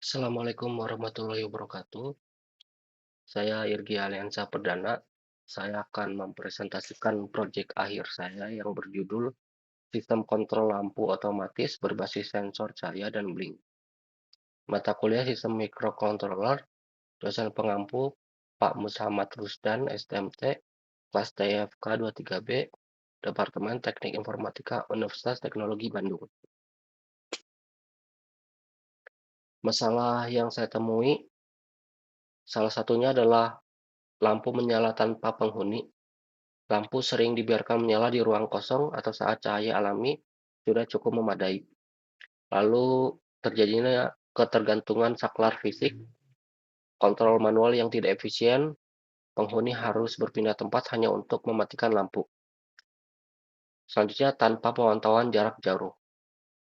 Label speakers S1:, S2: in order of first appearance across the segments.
S1: Assalamualaikum warahmatullahi wabarakatuh. Saya Irgi Aliansa Perdana. Saya akan mempresentasikan proyek akhir saya yang berjudul Sistem Kontrol Lampu Otomatis Berbasis Sensor Cahaya dan Blink. Mata kuliah Sistem Microcontroller, dosen pengampu Pak Muhammad Rusdan, STMT, kelas TFK 23B, Departemen Teknik Informatika Universitas Teknologi Bandung. Masalah yang saya temui, salah satunya adalah lampu menyala tanpa penghuni. Lampu sering dibiarkan menyala di ruang kosong atau saat cahaya alami sudah cukup memadai. Lalu terjadinya ketergantungan saklar fisik, kontrol manual yang tidak efisien, penghuni harus berpindah tempat hanya untuk mematikan lampu. Selanjutnya, tanpa pemantauan jarak jauh.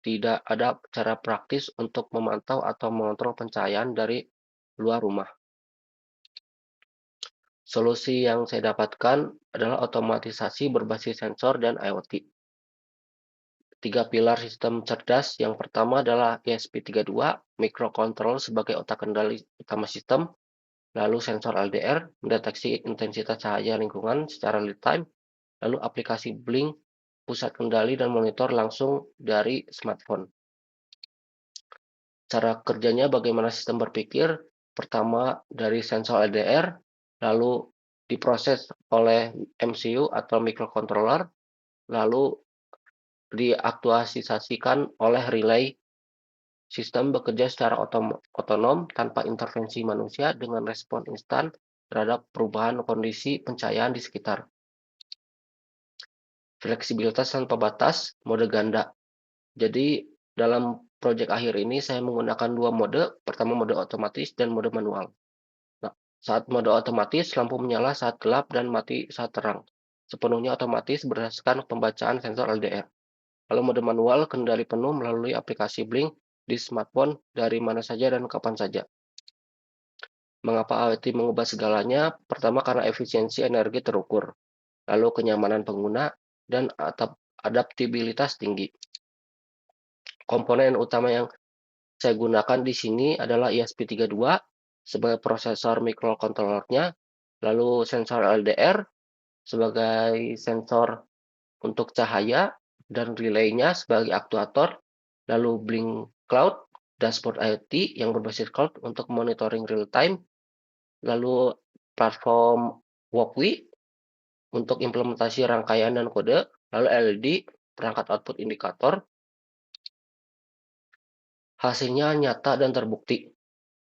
S1: Tidak ada cara praktis untuk memantau atau mengontrol pencahayaan dari luar rumah. Solusi yang saya dapatkan adalah otomatisasi berbasis sensor dan IoT. Tiga pilar sistem cerdas. Yang pertama adalah ESP32, microcontroller sebagai otak kendali utama sistem, lalu sensor LDR, mendeteksi intensitas cahaya lingkungan secara real time, lalu aplikasi Blink, pusat kendali dan monitor langsung dari smartphone. Cara kerjanya bagaimana sistem berpikir, pertama dari sensor LDR, lalu diproses oleh MCU atau microcontroller, lalu diaktualisasikan oleh relay. Sistem bekerja secara otonom tanpa intervensi manusia dengan respon instan terhadap perubahan kondisi pencahayaan di sekitar. Fleksibilitas tanpa batas, mode ganda. Jadi dalam proyek akhir ini saya menggunakan dua mode, pertama mode otomatis dan mode manual. Nah, saat mode otomatis, lampu menyala saat gelap dan mati saat terang. Sepenuhnya otomatis berdasarkan pembacaan sensor LDR. Lalu mode manual, kendali penuh melalui aplikasi Blink di smartphone dari mana saja dan kapan saja. Mengapa IoT mengubah segalanya? Pertama karena efisiensi energi terukur, lalu kenyamanan pengguna, dan adaptabilitas tinggi. Komponen utama yang saya gunakan di sini adalah ESP32 sebagai prosesor microcontrollernya, lalu sensor LDR sebagai sensor untuk cahaya, dan relaynya sebagai aktuator, lalu Blink Cloud, dashboard IoT yang berbasis cloud untuk monitoring real time, lalu platform Walkway untuk implementasi rangkaian dan kode, lalu LED, perangkat output indikator. Hasilnya nyata dan terbukti.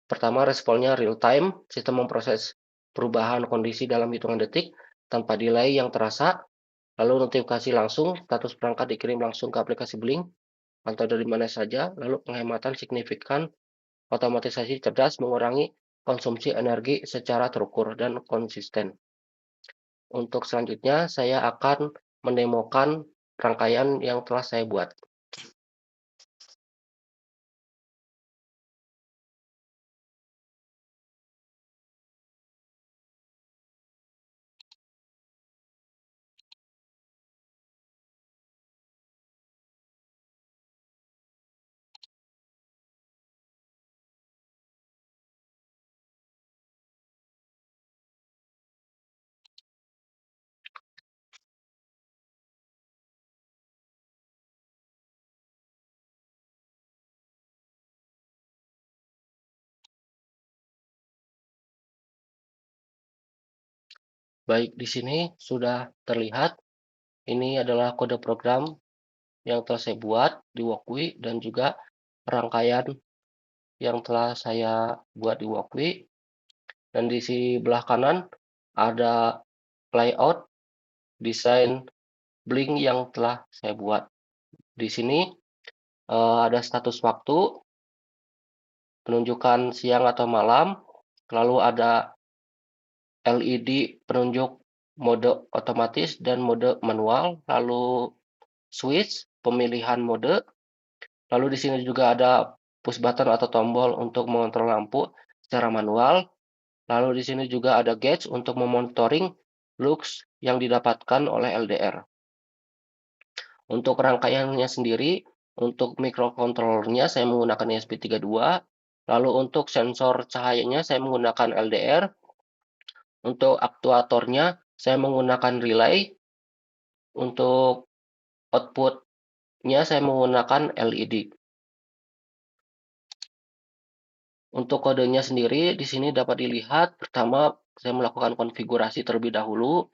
S1: Pertama, responnya real time, sistem memproses perubahan kondisi dalam hitungan detik tanpa delay yang terasa, lalu notifikasi langsung, status perangkat dikirim langsung ke aplikasi Blink, atau dari mana saja, lalu penghematan signifikan, otomatisasi cerdas mengurangi konsumsi energi secara terukur dan konsisten. Untuk selanjutnya, saya akan mendemokan rangkaian yang telah saya buat. Baik, di sini sudah terlihat, ini adalah kode program yang telah saya buat di Walkway dan juga rangkaian yang telah saya buat di Walkway. Dan di sebelah kanan ada layout desain Blink yang telah saya buat. Di sini ada status waktu, penunjukan siang atau malam, lalu ada LED penunjuk mode otomatis dan mode manual, lalu switch pemilihan mode, lalu di sini juga ada push button atau tombol untuk mengontrol lampu secara manual, lalu di sini juga ada gauge untuk memonitoring lux yang didapatkan oleh LDR. Untuk rangkaiannya sendiri, untuk microcontrollernya saya menggunakan ESP32, Lalu untuk sensor cahayanya saya menggunakan LDR. Untuk aktuatornya saya menggunakan relay. Untuk outputnya saya menggunakan LED. Untuk kodenya sendiri di sini dapat dilihat. Pertama, saya melakukan konfigurasi terlebih dahulu.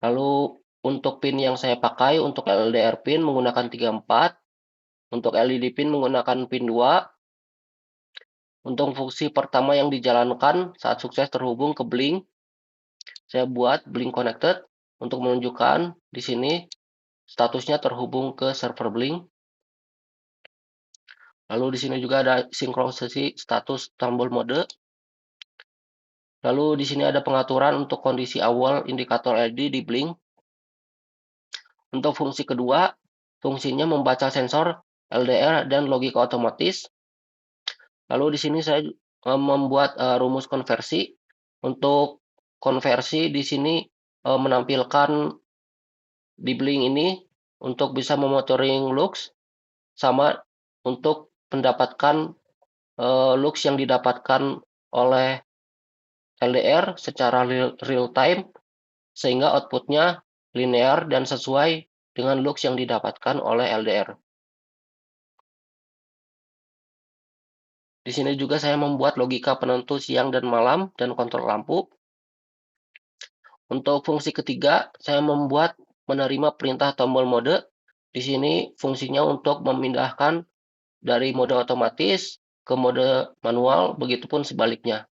S1: Lalu untuk pin yang saya pakai untuk LDR pin menggunakan 34. Untuk LED pin menggunakan pin 2. Untuk fungsi pertama yang dijalankan saat sukses terhubung ke Blink, saya buat Blink Connected untuk menunjukkan di sini statusnya terhubung ke server Blink. Lalu di sini juga ada sinkronisasi status tombol mode. Lalu di sini ada pengaturan untuk kondisi awal indikator LED di Blink. Untuk fungsi kedua, fungsinya membaca sensor LDR dan logika otomatis. Lalu di sini saya membuat rumus konversi. Untuk konversi di sini menampilkan di Blink ini untuk bisa memonitoring lux sama untuk mendapatkan lux yang didapatkan oleh LDR secara real time sehingga outputnya linear dan sesuai dengan lux yang didapatkan oleh LDR. Di sini juga saya membuat logika penentu siang dan malam dan kontrol lampu. Untuk fungsi ketiga, saya membuat menerima perintah tombol mode. Di sini fungsinya untuk memindahkan dari mode otomatis ke mode manual, begitupun sebaliknya.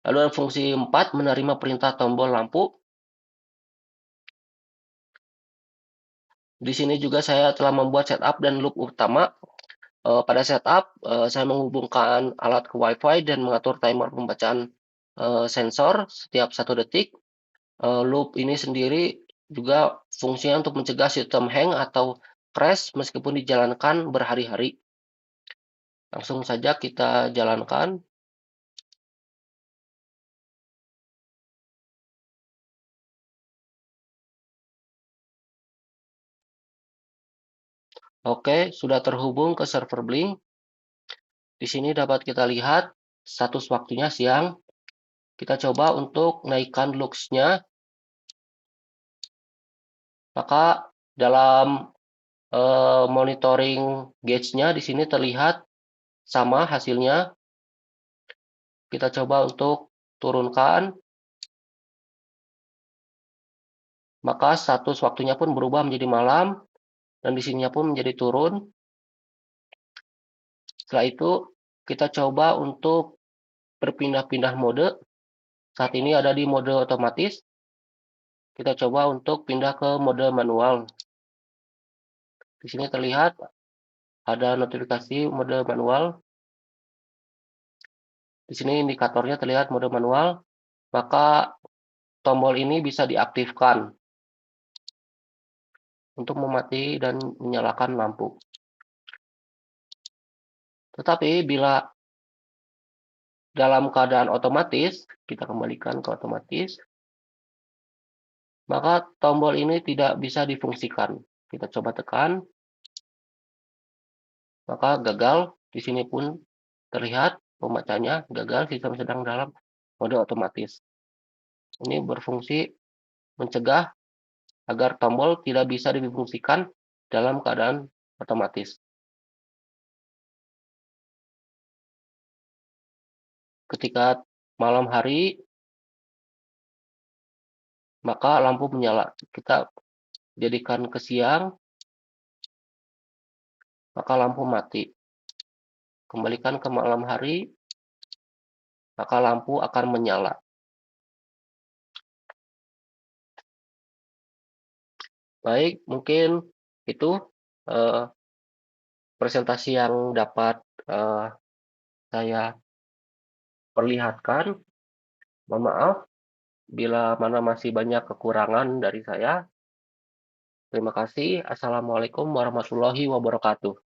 S1: Lalu fungsi 4, menerima perintah tombol lampu. Di sini juga saya telah membuat setup dan loop utama. Pada setup, saya menghubungkan alat ke Wi-Fi dan mengatur timer pembacaan sensor setiap 1 detik. Loop ini sendiri juga fungsinya untuk mencegah sistem hang atau crash meskipun dijalankan berhari-hari. Langsung saja kita jalankan. Oke, sudah terhubung ke server Blink. Di sini dapat kita lihat status waktunya siang. Kita coba untuk naikkan lux-nya. Maka dalam monitoring gauge-nya di sini terlihat sama hasilnya. Kita coba untuk turunkan. Maka status waktunya pun berubah menjadi malam dan di sininya pun menjadi turun. Setelah itu kita coba untuk berpindah-pindah mode. Saat ini ada di mode otomatis. Kita coba untuk pindah ke mode manual. Di sini terlihat ada notifikasi mode manual. Di sini indikatornya terlihat mode manual. Maka tombol ini bisa diaktifkan untuk memati dan menyalakan lampu. Tetapi bila dalam keadaan otomatis, kita kembalikan ke otomatis, maka tombol ini tidak bisa difungsikan. Kita coba tekan, maka gagal. Di sini pun terlihat pembacanya gagal, sistem sedang dalam mode otomatis. Ini berfungsi mencegah agar tombol tidak bisa difungsikan dalam keadaan otomatis. Ketika malam hari, maka lampu menyala. Kita jadikan ke siang, maka lampu mati. Kembalikan ke malam hari, maka lampu akan menyala. Baik, mungkin itu uh, presentasi yang dapat saya perlihatkan. Mohon maaf bila mana masih banyak kekurangan dari saya. Terima kasih. Assalamualaikum warahmatullahi wabarakatuh.